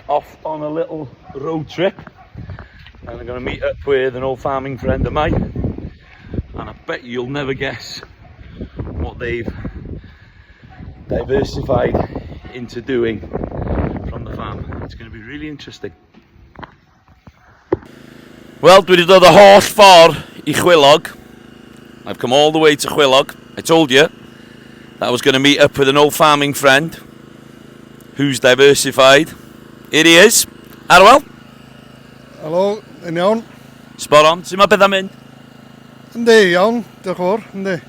off on a little road trip, and I'm going to meet up with an old farming friend of mine, and I bet you'll never guess what they've diversified into doing from the farm. It's going to be really interesting. Well, dwi wedi dod y holl ffordd I Chwilog. I've come all the way to Chwilog. I told you that I was going to meet up with an old farming friend who's diversified. Here he is. Arwel. Hello, yn iawn? Spot on. Sut mae beth am mynd? Yndi, iawn, diolch yn fawr, yndi.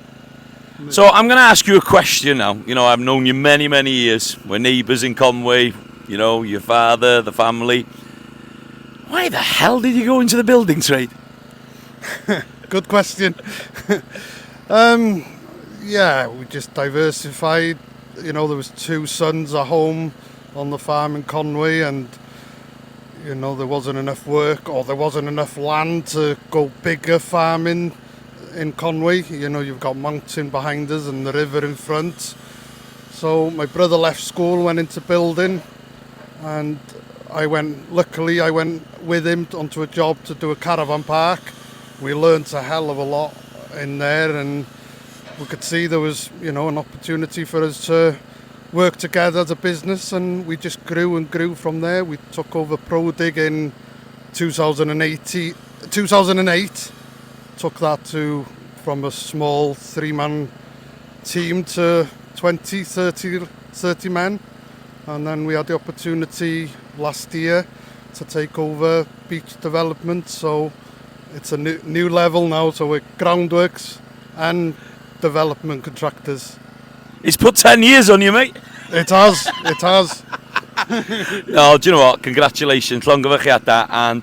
So I'm going to ask you a question now. You know, I've known you many, many years. We're neighbours in Conway. You know, your father, the family. Why the hell did you go into the building trade? Good question. Yeah, we just diversified. You know, there was 2 sons at home on the farm in Conway, and you know, there wasn't enough work, or there wasn't enough land to go bigger farming in Conway. You know, you've got mountain behind us and the river in front. So my brother left school, went into building, and luckily I went with him onto a job to do a caravan park. We learnt a hell of a lot in there, and we could see there was, you know, an opportunity for us to work together as a business, and we just grew and grew from there. We took over ProDig in 2008. Took that from a small 3-man team to 20, 30 men. And then we had the opportunity last year to take over beach development. So it's a new level now. So we're groundworks and development contractors. It's put 10 years on you, mate. It has. No, do you know what? Congratulations, llongyfarchiadau, and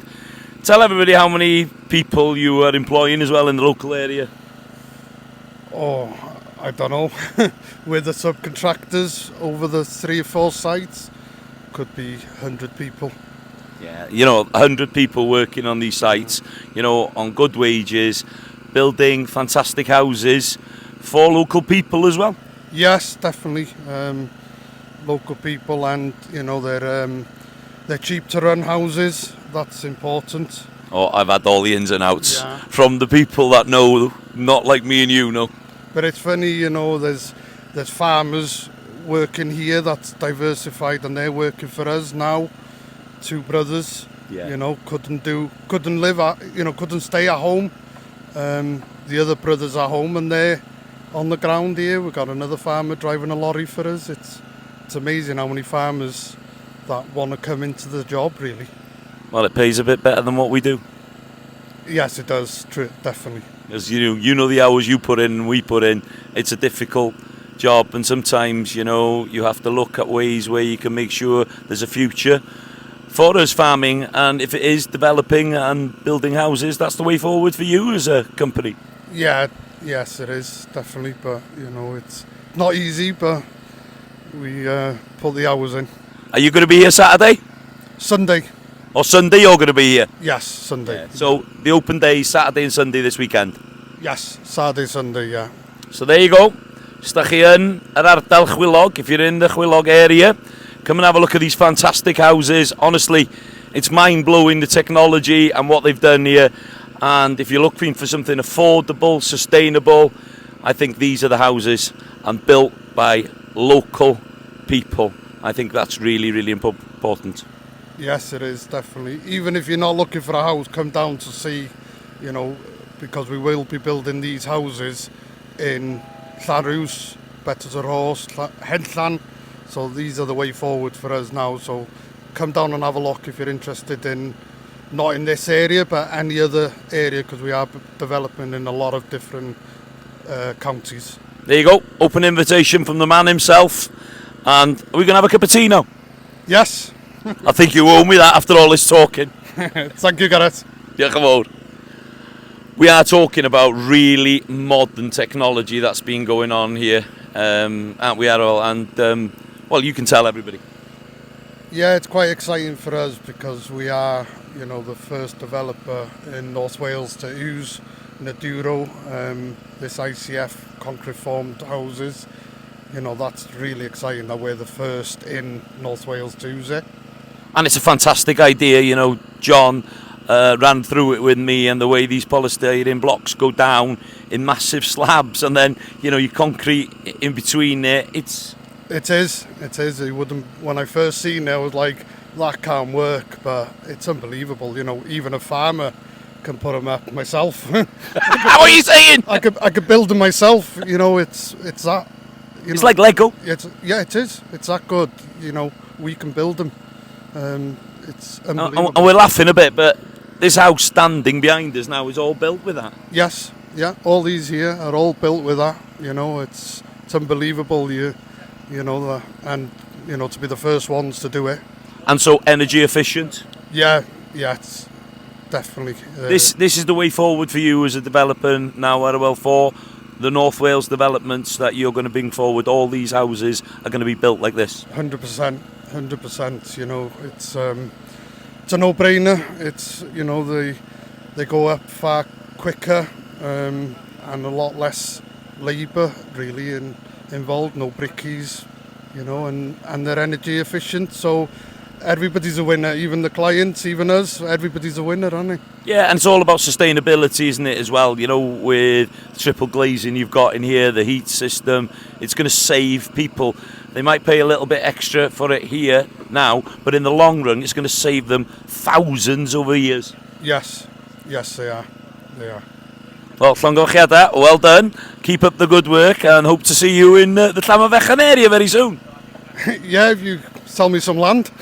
tell everybody how many people you are employing as well in the local area. Oh, I don't know. With the subcontractors over the 3 or 4 sites, could be 100 people. Yeah, you know, 100 people working on these sites, you know, on good wages, building fantastic houses for local people as well. Yes, definitely. Local people, and you know, they're cheap to run houses. That's important. Oh, I've had all the ins and outs from the people that know, not like me and you know. But it's funny, you know, there's farmers working here that's diversified, and they're working for us now. 2 brothers, you know, couldn't stay at home. The other brothers are home, and they're on the ground here. We've got another farmer driving a lorry for us. It's amazing how many farmers that want to come into the job, really. Well, it pays a bit better than what we do. Yes, it does, definitely. As you know the hours you put in and we put in. It's a difficult job, and sometimes, you know, you have to look at ways where you can make sure there's a future for us farming, and if it is developing and building houses, that's the way forward for you as a company. Yeah, yes, it is, definitely, but, you know, it's not easy, but we put the hours in. Are you going to be here Saturday? Sunday. Or Sunday you're going to be here? Yes, Sunday. Yeah. So the open days, Saturday and Sunday this weekend? Yes, Saturday, Sunday, yeah. So there you go. Os da chi yn yr ardal Chwilog, if you're in the Chwilog area, come and have a look at these fantastic houses. Honestly, it's mind-blowing, the technology and what they've done here. And if you're looking for something affordable, sustainable, I think these are the houses, and built by local people. I think that's really, really important. Yes, it is, definitely. Even if you're not looking for a house, come down to see, you know, because we will be building these houses in Llanrwys, Bettws yr Horse, Henllan. So these are the way forward for us now. So come down and have a look if you're interested in, not in this area, but any other area, because we are developing in a lot of different counties. There you go. Open invitation from the man himself. And are we going to have a cup of tea now? Yes. I think you owe me that after all this talking. Thank you, Gareth. Diolch yn fawr. We are talking about really modern technology that's been going on here, aren't we, Errol? And, well, you can tell everybody. Yeah, it's quite exciting for us because we are, you know, the first developer in North Wales to use Nudura, this ICF concrete formed houses. You know, that's really exciting that we're the first in North Wales to use it. And it's a fantastic idea, you know. John ran through it with me, and the way these polystyrene blocks go down in massive slabs, and then you know your concrete in between there. It is. It wouldn't. When I first seen it, I was like, that can't work, but it's unbelievable. You know, even a farmer can put them up myself. What are you saying? I could build them myself. You know, it's that. It's like Lego. It is. It's that good. You know, we can build them. It's unbelievable. And we're laughing a bit, but this house standing behind us now is all built with that. Yes, yeah. All these here are all built with that. You know, it's unbelievable. You know, and you know, to be the first ones to do it. And so energy efficient. Yeah, it's definitely. This is the way forward for you as a developer now, Arwell, for the North Wales developments that you're going to bring forward. All these houses are going to be built like this. 100%. You know, it's a no-brainer. It's, you know, they go up far quicker and a lot less labour really involved. No brickies, you know, and they're energy efficient. So everybody's a winner, even the clients, even us. Everybody's a winner, aren't they? Yeah, and it's all about sustainability, isn't it, as well? You know, with triple glazing you've got in here, the heat system, it's going to save people. They might pay a little bit extra for it here now, but in the long run, it's going to save them thousands over years. Yes, they are. Well, llongochiada, well done. Keep up the good work, and hope to see you in the Llanfechan area very soon. Yeah, if you sell me some land.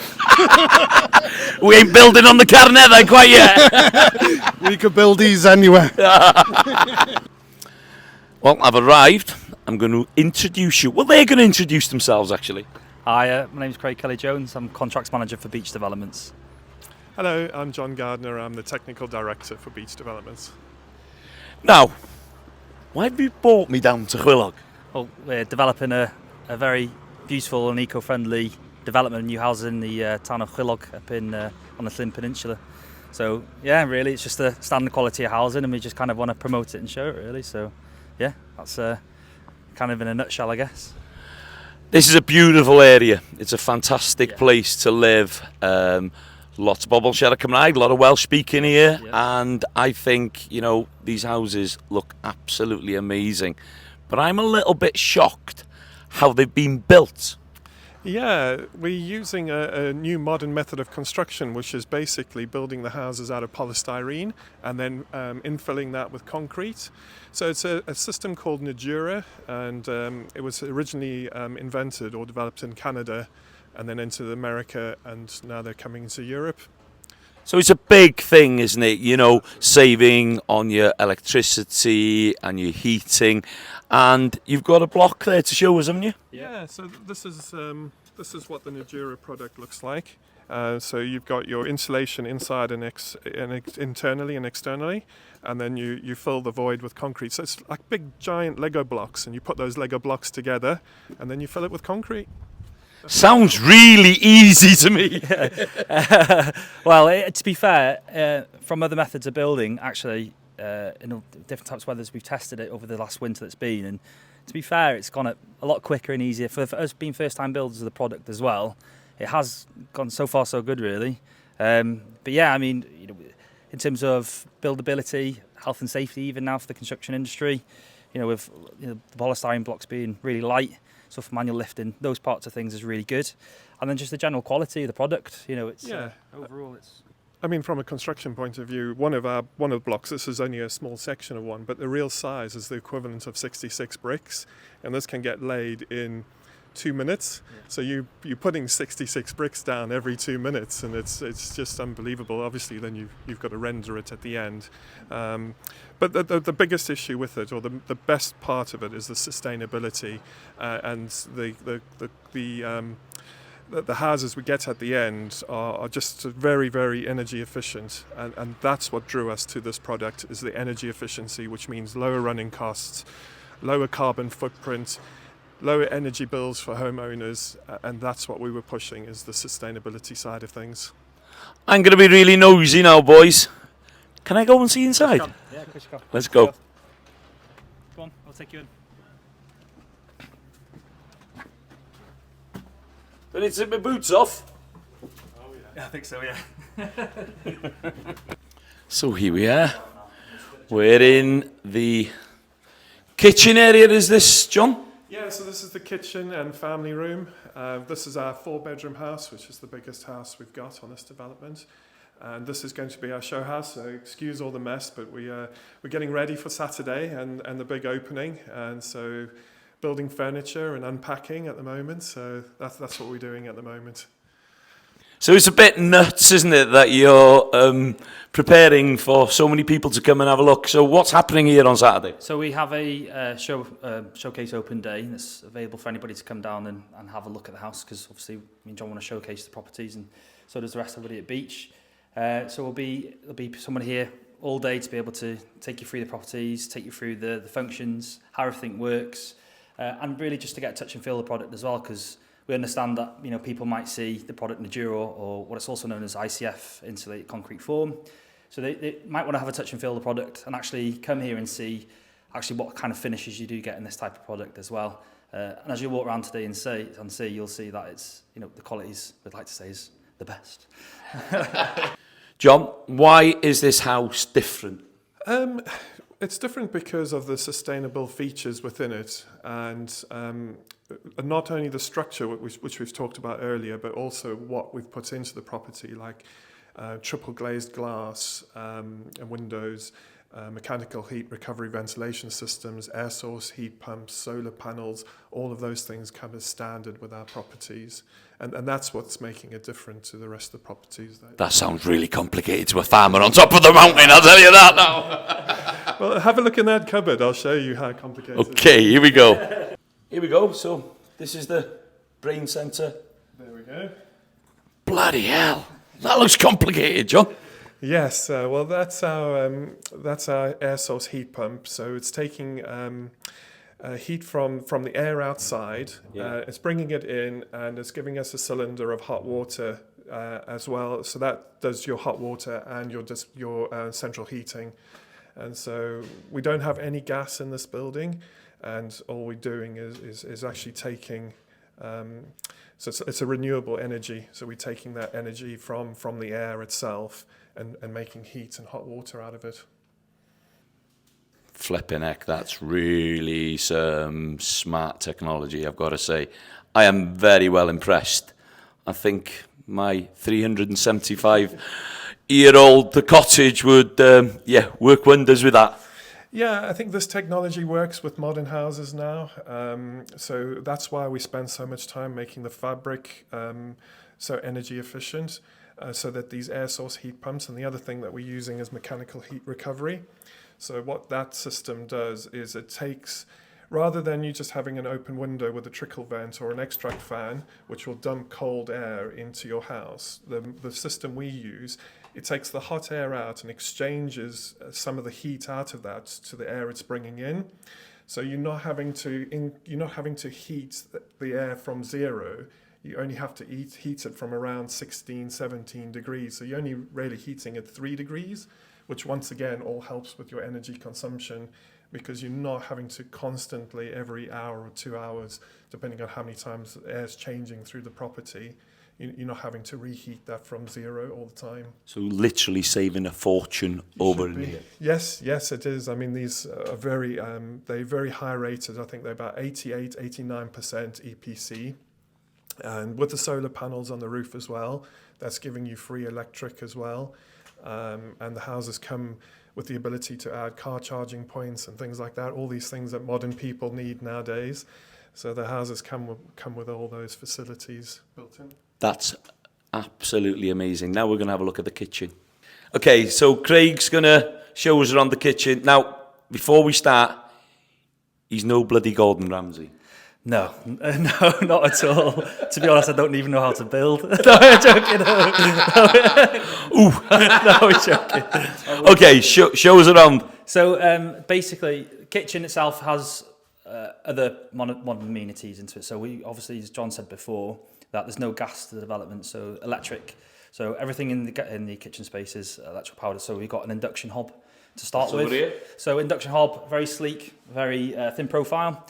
We ain't building on the Carnet then quite yet. We could build these anywhere. Well, I've arrived. I'm going to introduce you. Well, they're going to introduce themselves, actually. Hi, my name's Craig Kelly-Jones. I'm Contracts Manager for Beach Developments. Hello, I'm John Gardner. I'm the Technical Director for Beach Developments. Now, why have you brought me down to Chwilog? Well, we're developing a very beautiful and eco-friendly development, new houses in the town of Chwilog up in on the Llyn Peninsula. So, yeah, really, it's just a standard quality of housing, and we just kind of want to promote it and show it, really. So, yeah, that's kind of in a nutshell, I guess. This is a beautiful area. It's a fantastic place to live. Lots of bobl siarad Cymraeg, a lot of Welsh speaking here, and I think, you know, these houses look absolutely amazing. But I'm a little bit shocked how they've been built. Yeah, we're using a new modern method of construction, which is basically building the houses out of polystyrene and then infilling that with concrete. So it's a system called Nudura, and it was originally invented or developed in Canada and then into America, and now they're coming into Europe. So it's a big thing, isn't it? You know, saving on your electricity and your heating, and you've got a block there to show us, haven't you? Yeah. So this is what the Nudura product looks like. So you've got your insulation inside and internally and externally, and then you fill the void with concrete. So it's like big giant Lego blocks, and you put those Lego blocks together, and then you fill it with concrete. Sounds really easy to me. Well, to be fair, from other methods of building, actually, in different types of weathers, we've tested it over the last winter that's been, and to be fair, it's gone a lot quicker and easier for us being first-time builders of the product as well. It has gone so far so good, really. But yeah, I mean, you know, in terms of buildability, health and safety, even now for the construction industry, you know, with the polystyrene blocks being really light. So for manual lifting, those parts of things is really good. And then just the general quality of the product, you know, it's overall it's... I mean, from a construction point of view, one of the blocks, this is only a small section of one, but the real size is the equivalent of 66 bricks, and this can get laid in 2 minutes. Yeah. So you're putting 66 bricks down every 2 minutes, and it's just unbelievable. Obviously, then you've got to render it at the end. But the biggest issue with it, or the best part of it, is the sustainability and the houses we get at the end are just very, very energy efficient, and that's what drew us to this product, is the energy efficiency, which means lower running costs, lower carbon footprint, lower energy bills for homeowners, and that's what we were pushing, is the sustainability side of things. I'm going to be really nosy now, boys. Can I go and see inside? Yeah, of course you can. Let's go. Go on, I'll take you in. I need to take my boots off. Oh yeah. I think so, yeah. So here we are. We're in the kitchen area, is this, John? Yeah, so this is the kitchen and family room. This is our 4-bedroom house, which is the biggest house we've got on this development. And this is going to be our show house, so excuse all the mess, but we're getting ready for Saturday and the big opening. And so building furniture and unpacking at the moment, so that's what we're doing at the moment. So it's a bit nuts, isn't it, that you're preparing for so many people to come and have a look. So what's happening here on Saturday? So we have a showcase open day that's available for anybody to come down and have a look at the house, because obviously me and John want to showcase the properties, and so does the rest of everybody at Beach. So there'll be someone here all day to be able to take you through the properties, take you through the functions, how everything works, and really just to get a touch and feel the product as well, because we understand that, you know, people might see the product Nudura, or what it's also known as ICF, insulated concrete form. So they might want to have a touch and feel the product and actually come here and see actually what kind of finishes you do get in this type of product as well. And as you walk around today and see, you'll see that it's, you know, the qualities we'd like to say is the best. John, why is this house different? It's different because of the sustainable features within it, and not only the structure, which we've talked about earlier, but also what we've put into the property, like triple glazed glass and windows, mechanical heat recovery ventilation systems, air source heat pumps, solar panels. All of those things come as standard with our properties, and that's what's making it different to the rest of the properties. That sounds really complicated to a farmer on top of the mountain, I'll tell you that now. Well, have a look in that cupboard. I'll show you how complicated it is. Okay, here we go. Here we go. So this is the brain centre. There we go. Bloody hell. That looks complicated, John. Yes, well, that's our air source heat pump. So it's taking heat from the air outside. Yeah. It's bringing it in, and it's giving us a cylinder of hot water as well. So that does your hot water and your central heating. And so we don't have any gas in this building, and all we're doing is actually taking. So it's a renewable energy. So we're taking that energy from the air itself and making heat and hot water out of it. Flipping heck, that's really some smart technology, I've got to say. I am very well impressed. I think my 375-year-old cottage would work wonders with that. Yeah, I think this technology works with modern houses now. So that's why we spend so much time making the fabric so energy efficient, so that these air source heat pumps, and the other thing that we're using is mechanical heat recovery. So what that system does is it takes, rather than you just having an open window with a trickle vent or an extract fan, which will dump cold air into your house, the system we use, it takes the hot air out and exchanges some of the heat out of that to the air it's bringing in. So you're not having to heat the air from zero. You only have to heat it from around 16, 17 degrees. So you're only really heating at 3 degrees, which once again all helps with your energy consumption, because you're not having to constantly, every hour or 2 hours, depending on how many times the air's changing through the property, you're not having to reheat that from zero all the time. So literally saving a fortune over in here. Yes, it is. I mean, these are they're very high rated. I think they're about 88, 89% EPC. And with the solar panels on the roof as well, that's giving you free electric as well. And the houses come with the ability to add car charging points and things like that, all these things that modern people need nowadays. So the houses come with all those facilities built in. That's absolutely amazing. Now we're going to have a look at the kitchen. Okay, so Craig's going to show us around the kitchen. Now, before we start, he's no bloody Gordon Ramsay. No, not at all. To be honest, I don't even know how to build. No, I'm joking. Ooh. No, I'm joking. Okay, show us around. So basically, the kitchen itself has other modern amenities into it. So we obviously, as John said before, that there's no gas to the development, so electric. So everything in the kitchen space is electric powered. So we've got an induction hob to start with. Here. So induction hob, very sleek, very thin profile.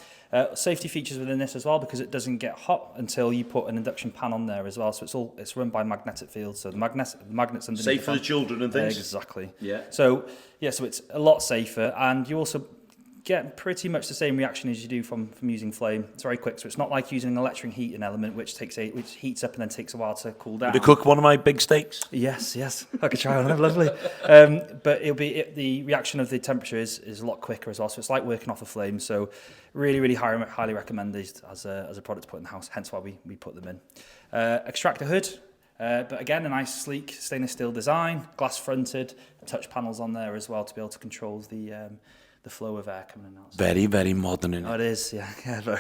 Safety features within this as well, because it doesn't get hot until you put an induction pan on there as well. So it's run by magnetic field, so the magnets underneath. Safe for the children and things. Exactly. Yeah. So it's a lot safer, and you also get pretty much the same reaction as you do from using flame. It's very quick, so it's not like using an electric heating element, which heats up and then takes a while to cool down. To cook one of my big steaks. Yes, I could try one. Lovely. But the reaction of the temperature is a lot quicker as well. So it's like working off a flame. So really highly recommend these as a product to put in the house. Hence why we put them in. Extractor hood. But again, a nice sleek stainless steel design, glass fronted, touch panels on there as well to be able to control the flow of air coming in and out. Very, very modern, isn't it? Oh, it is, yeah,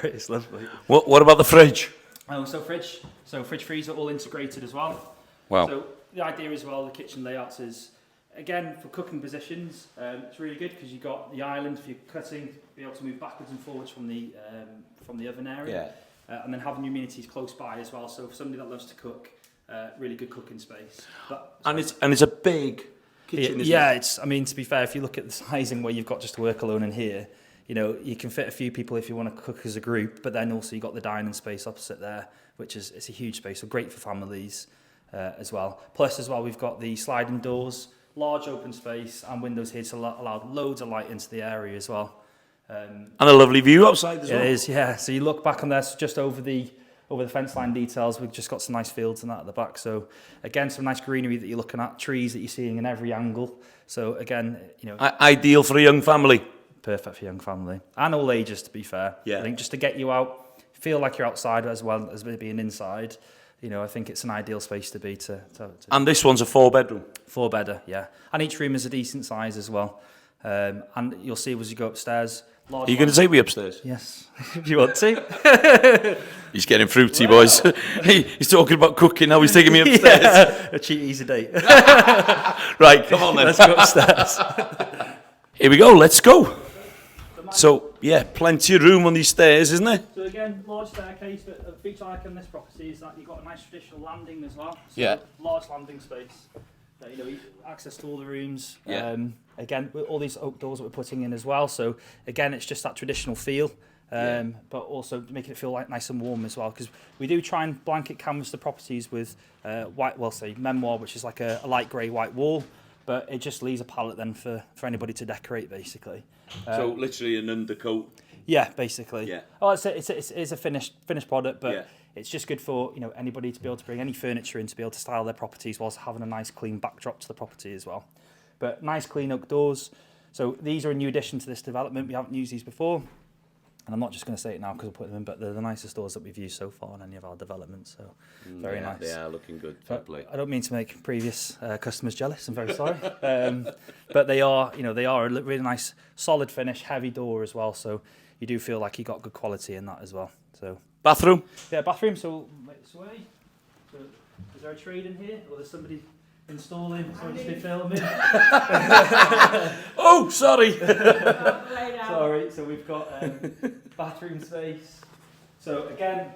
it's lovely. What about the fridge? So fridge freezer all integrated as well. Wow. So the idea as well, the kitchen layouts is, again, for cooking positions, it's really good because you've got the island for your cutting, be able to move backwards and forwards from the oven area. Yeah. And then having your amenities close by as well. So for somebody that loves to cook, really good cooking space. And it's a big kitchen, isn't it? It's. I mean, to be fair, if you look at the sizing where you've got just to work alone in here, you can fit a few people if you want to cook as a group. But then also you've got the dining space opposite there, which it's a huge space, so great for families as well. Plus, as well, we've got the sliding doors, large open space, and windows here to allow loads of light into the area as well. And a lovely view outside as well. It is, yeah. So you look back on there, so just over the fence line details, we've just got some nice fields and that at the back. So again, some nice greenery that you're looking at, trees that you're seeing in every angle. So again, ideal for a young family. Perfect for young family and all ages, to be fair. Yeah. I think just to get you out, feel like you're outside as well as being inside. I think it's an ideal space to be. And this one's a 4-bedroom. 4-bedder, yeah. And each room is a decent size as well. And you'll see as you go upstairs. Are you going to take me upstairs? Yes, if you want to. He's getting fruity, boys. He's talking about cooking, now he's taking me upstairs. Yeah, a cheap, easy date. Right, come on then. Let's go upstairs. Here we go, let's go. So, yeah, plenty of room on these stairs, isn't there? So again, large staircase, but a feature I like on this property is that you've got a nice traditional landing as well. So yeah. Large landing space. Access to all the rooms. Yeah. Again, with all these oak doors that we're putting in as well. So again, it's just that traditional feel, but also making it feel like nice and warm as well. Because we do try and blanket canvas the properties with memoir, which is like a light grey white wall, but it just leaves a palette then for anybody to decorate basically. So literally an undercoat. Yeah, basically. Yeah. Oh, it's a finished product, but. Yeah. It's just good for anybody to be able to bring any furniture in to be able to style their properties whilst having a nice clean backdrop to the property as well. But nice clean oak doors. So these are a new addition to this development. We haven't used these before, and I'm not just going to say it now because I'll put them in. But they're the nicest doors that we've used so far on any of our developments. So very nice. They are looking good. I don't mean to make previous customers jealous. I'm very sorry, but they are a really nice solid finish, heavy door as well. So you do feel like you got good quality in that as well. So. Bathroom? Yeah, bathroom. So, make this way. So, is there a trade in here, or there's somebody installing? Somebody's been filming. Oh, sorry. Sorry. So we've got bathroom space. So again,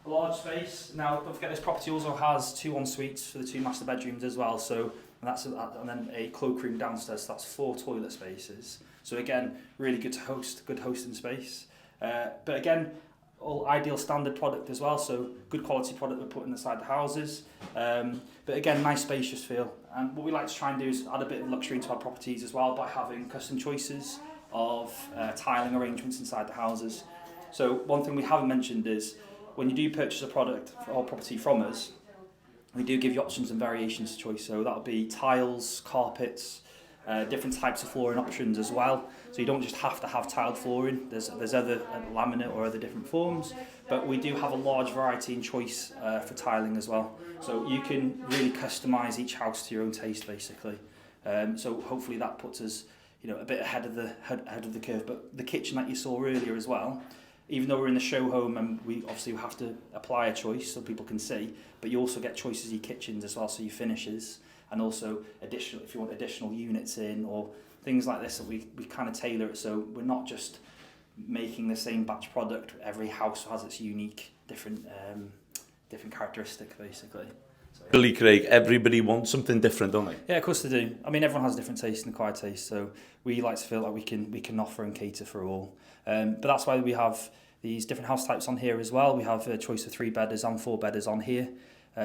a large space. Now, don't forget this property also has 2 en-suites for the 2 master bedrooms as well. So and then a cloakroom downstairs. So that's 4 toilet spaces. So again, really good hosting space. But again. All ideal standard product as well, so good quality product we're putting inside the houses. But again, nice spacious feel. And what we like to try and do is add a bit of luxury into our properties as well by having custom choices of tiling arrangements inside the houses. So one thing we haven't mentioned is when you do purchase a product or property from us, we do give you options and variations of choice. So that'll be tiles, carpets, different types of flooring options as well. So you don't just have to have tiled flooring. There's other laminate or other different forms, but we do have a large variety and choice for tiling as well. So you can really customise each house to your own taste, basically. So hopefully that puts us, a bit ahead of the curve. But the kitchen that you saw earlier as well, even though we're in the show home and we obviously have to apply a choice so people can see, but you also get choices in your kitchens as well, so your finishes. And also if you want additional units in or things like this, that we kind of tailor it so we're not just making the same batch product. Every house has its unique different characteristic basically. So, yeah. Billy Craig, everybody wants something different, don't they? Yeah, of course they do. I mean, everyone has different tastes and acquired tastes, so we like to feel like we can offer and cater for all. But that's why we have these different house types on here as well. We have a choice of 3-bedders and 4-bedders on here.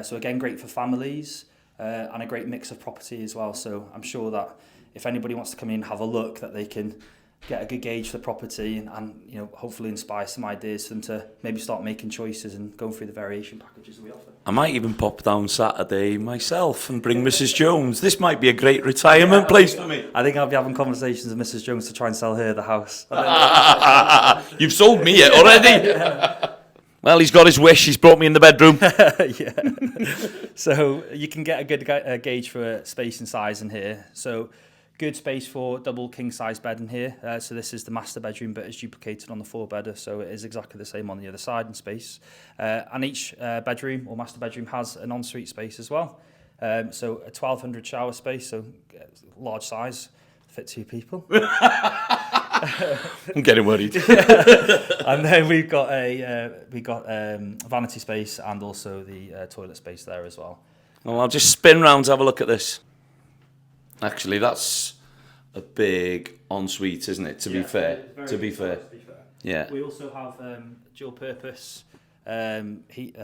So again, great for families and a great mix of property as well. So I'm sure that if anybody wants to come in and have a look, that they can get a good gauge for the property and you know, hopefully inspire some ideas for them to maybe start making choices and going through the variation packages that we offer. I might even pop down Saturday myself and bring Mrs. Jones. This might be a great retirement place for me. I think I'll be having conversations with Mrs. Jones to try and sell her the house. You've sold me it already. Well, he's got his wish. He's brought me in the bedroom. Yeah. So you can get a good gauge for space and size in here. So good space for double king size bed in here. So this is the master bedroom, but it's duplicated on the 4-bedder, so it is exactly the same on the other side in space. And each bedroom or master bedroom has an ensuite space as well. So a 1200 shower space, so large size, fit 2 people. I'm getting worried. And then we've got a vanity space and also the toilet space there as well. Well, I'll just spin round to have a look at this. Actually, that's a big ensuite, isn't it? To be fair. Yeah. We also have dual purpose heat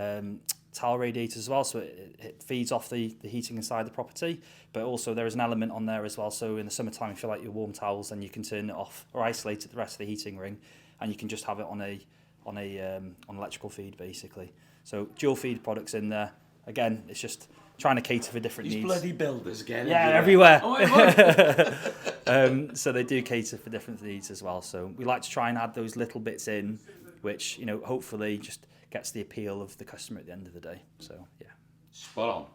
towel radiators as well, so it feeds off the heating inside the property. But also there is an element on there as well. So in the summertime, if you like your warm towels, then you can turn it off or isolate it the rest of the heating ring, and you can just have it on an electrical feed basically. So dual feed products in there. Again, it's just trying to cater for different These needs. bloody builders again. Yeah, everywhere. Oh, my So they do cater for different needs as well. So we like to try and add those little bits in, which, you know, hopefully just gets the appeal of the customer at the end of the day. So, yeah. Spot on.